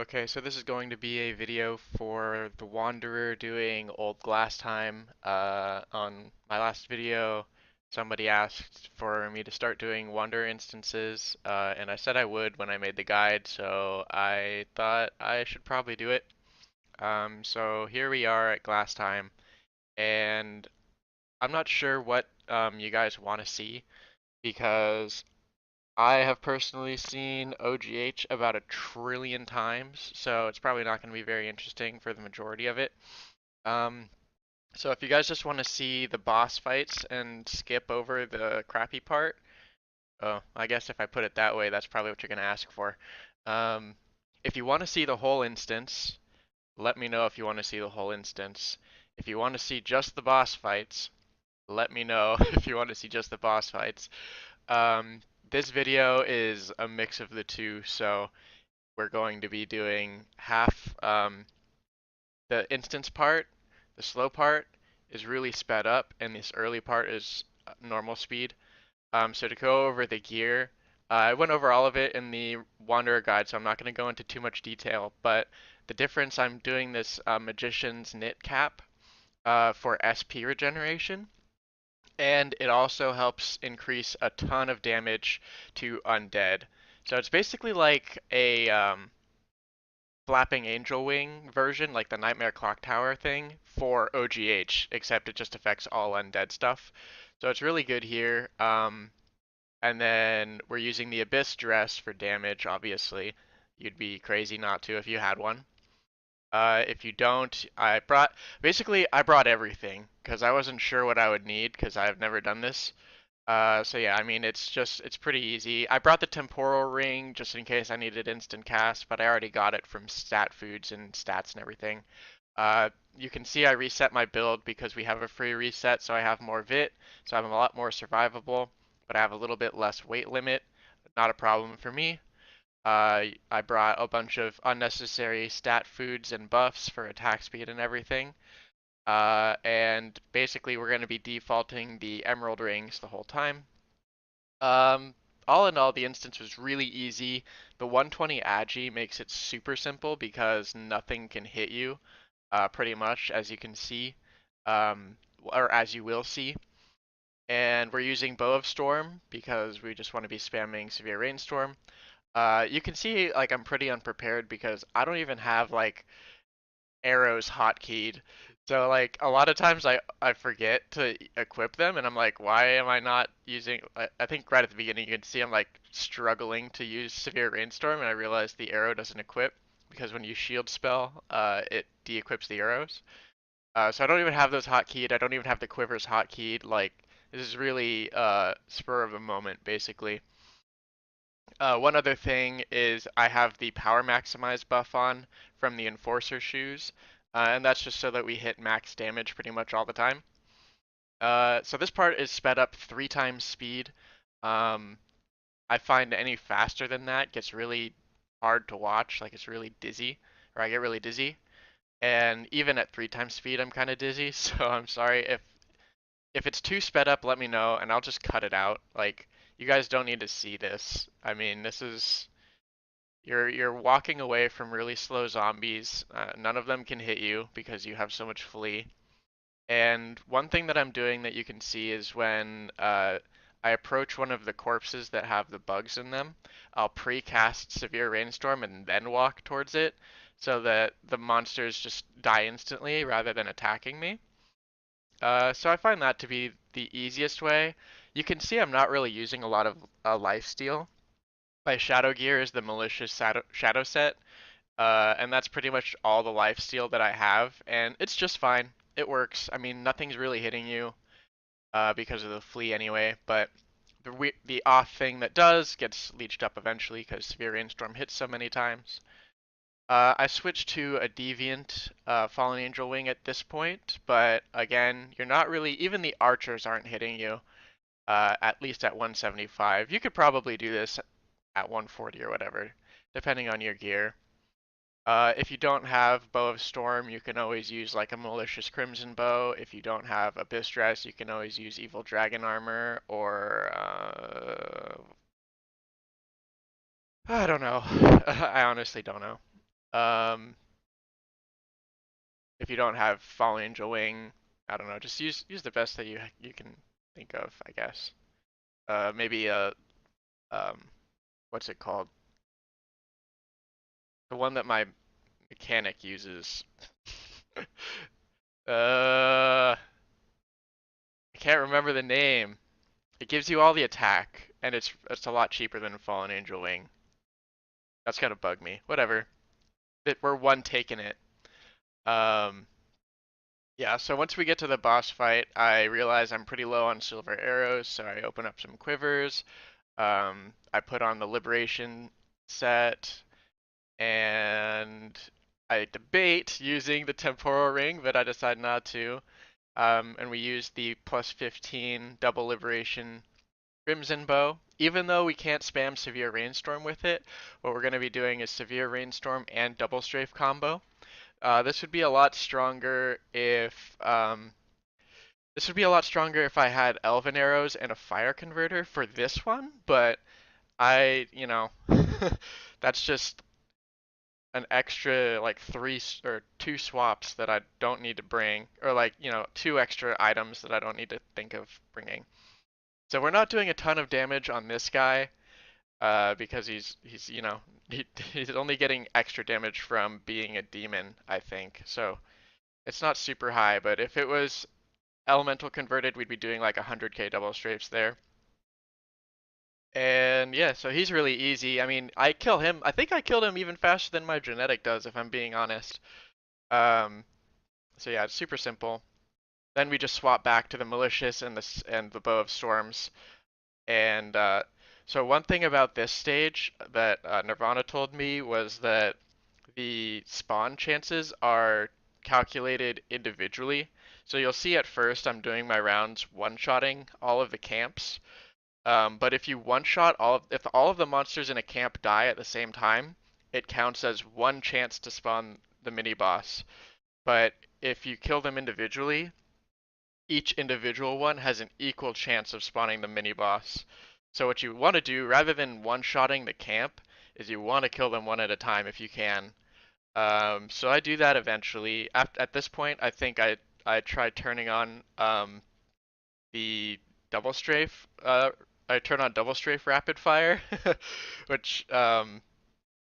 Okay, so this is going to be a video for the Wanderer doing Old Glast Heim. On my last video, somebody asked for me to start doing Wanderer instances, and I said I would when I made the guide, so I thought I should probably do it. So here we are at Glast Heim, and I'm not sure what you guys want to see because I have personally seen OGH about a trillion times, so it's probably not going to be very interesting for the majority of it. Um, so if you guys just want to see the boss fights and skip over the crappy part, oh, I guess if I put it that way, that's probably what you're going to ask for. Um, if you want to see the whole instance, let me know if you want to see the whole instance. If you want to see just the boss fights, let me know if you want to see just the boss fights. Um, this video is a mix of the two, so we're going to be doing half the instance part, the slow part is really sped up, and this early part is normal speed. So to go over the gear, I went over all of it in the Wanderer guide, so I'm not going to go into too much detail, but the difference, I'm doing this Magician's Knit cap for SP regeneration, and it also helps increase a ton of damage to undead. So it's basically like a Flapping Angel Wing version, like the Nightmare Clock Tower thing, for OGH, except it just affects all undead stuff. So it's really good here. And then we're using the Abyss Dress for damage, obviously. You'd be crazy not to if you had one. If you don't, I brought everything because I wasn't sure what I would need because I've never done this. So yeah, I mean, it's pretty easy. I brought the temporal ring just in case I needed instant cast, but I already got it from stat foods and stats and everything. You can see I reset my build because we have a free reset, so I have more vit, so I'm a lot more survivable, but I have a little bit less weight limit. Not a problem for me. I brought a bunch of unnecessary stat foods and buffs for attack speed and everything. And basically we're going to be defaulting the emerald rings the whole time. Um, all in all, the instance was really easy. The 120 agi makes it super simple because nothing can hit you, pretty much, as you can see, or as you will see. And we're using Bow of Storm because we just want to be spamming Severe Rainstorm. You can see, like, I'm pretty unprepared because I don't even have, like, arrows hotkeyed. So like a lot of times I forget to equip them and I'm like, why am I not using I think right at the beginning you can see I'm like struggling to use Severe Rainstorm and I realized the arrow doesn't equip because when you shield spell, it de-equips the arrows. So I don't even have those hotkeyed. I don't even have the quivers hotkeyed. Like this is really spur of the moment basically. One other thing is I have the power maximize buff on from the Enforcer shoes, and that's just so that we hit max damage pretty much all the time. So this part is sped up 3 times speed. Um, I find any faster than that gets really hard to watch, like it's really dizzy, or I get really dizzy. And even at 3 times speed, I'm kind of dizzy, so I'm sorry if it's too sped up, let me know, and I'll just cut it out. Like, you guys don't need to see this. I mean, this is you're walking away from really slow zombies. None of them can hit you because you have so much flee. And one thing that I'm doing that you can see is when I approach one of the corpses that have the bugs in them, I'll pre-cast Severe Rainstorm and then walk towards it so that the monsters just die instantly rather than attacking me. So I find that to be the easiest way. You can see I'm not really using a lot of lifesteal. My shadow gear is the malicious shadow set, and that's pretty much all the lifesteal that I have, and it's just fine. It works. I mean, nothing's really hitting you because of the flea anyway, but the off thing that does gets leeched up eventually because Severe Rainstorm hits so many times. I switched to a Deviant Fallen Angel Wing at this point, but again, you're not really, even the archers aren't hitting you, at least at 175. You could probably do this at 140 or whatever, depending on your gear. If you don't have Bow of Storm, you can always use like a Malicious Crimson Bow. If you don't have Abyss Dress, you can always use Evil Dragon Armor or I don't know. I honestly don't know. Um, if you don't have Fallen Angel Wing, I don't know, just use the best that you can think of, I guess. Maybe a um, what's it called? The one that my mechanic uses. I can't remember the name. It gives you all the attack, and it's a lot cheaper than Fallen Angel Wing. That's gotta bug me. Whatever. We're one taking it. Um, yeah. So once we get to the boss fight, I realize I'm pretty low on silver arrows, so I open up some quivers. I put on the liberation set, and I debate using the temporal ring, but I decide not to. And we use the plus 15 double liberation Crimson Bow. Even though we can't spam Severe Rainstorm with it, what we're going to be doing is Severe Rainstorm and Double Strafe combo. This would be a lot stronger if I had Elven Arrows and a Fire Converter for this one, but you know, that's just an extra like or two swaps that I don't need to bring, or like, two extra items that I don't need to think of bringing. So we're not doing a ton of damage on this guy, because he's only getting extra damage from being a demon, I think. So it's not super high, but if it was elemental converted, we'd be doing like 100k double strafes there. And yeah, so he's really easy. I mean, I kill him. I think I killed him even faster than my genetic does, if I'm being honest. Um, so yeah, it's super simple. Then we just swap back to the malicious and the bow of storms. And so one thing about this stage that Nirvana told me was that the spawn chances are calculated individually. So you'll see at first I'm doing my rounds one-shotting all of the camps. But if you one-shot if all of the monsters in a camp die at the same time, it counts as one chance to spawn the mini boss. But if you kill them individually, each individual one has an equal chance of spawning the mini boss. So what you want to do, rather than one-shotting the camp, is you want to kill them one at a time if you can. So I do that eventually. At this point, I think I tried turning on the double strafe. I turn on double strafe rapid fire, which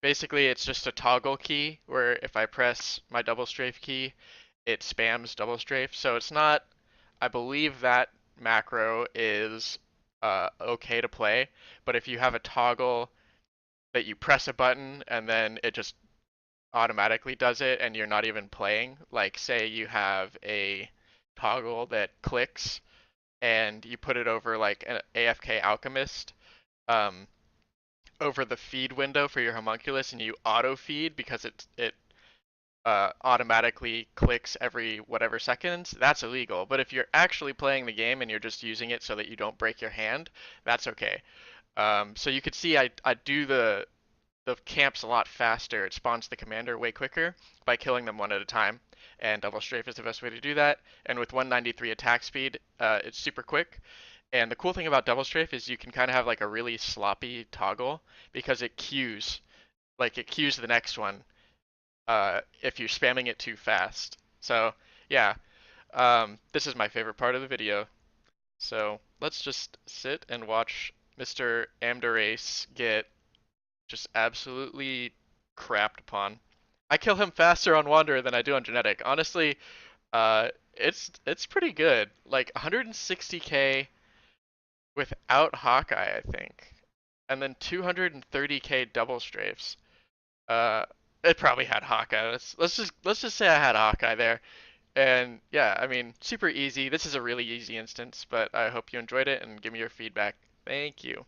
basically it's just a toggle key where if I press my double strafe key, it spams double strafe. So it's not. I believe that macro is okay to play, but if you have a toggle that you press a button and then it just automatically does it and you're not even playing, like say you have a toggle that clicks and you put it over like an AFK Alchemist, um, over the feed window for your homunculus, and you auto feed because it automatically clicks every whatever seconds, that's illegal. But if you're actually playing the game and you're just using it so that you don't break your hand, that's okay. So you could see I do the camps a lot faster. It spawns the commander way quicker by killing them one at a time. And double strafe is the best way to do that. And with 193 attack speed, it's super quick. And the cool thing about double strafe is you can kind of have like a really sloppy toggle because it queues the next one if you're spamming it too fast. So yeah, this is my favorite part of the video. So let's just sit and watch Mr. Amdarais get just absolutely crapped upon. I kill him faster on Wanderer than I do on Genetic. Honestly, it's pretty good. Like 160k without Hawkeye, I think, and then 230k double strafes. Uh, it probably had Hawkeye. Let's just say I had Hawkeye there. And yeah, I mean, super easy. This is a really easy instance, but I hope you enjoyed it and give me your feedback. Thank you.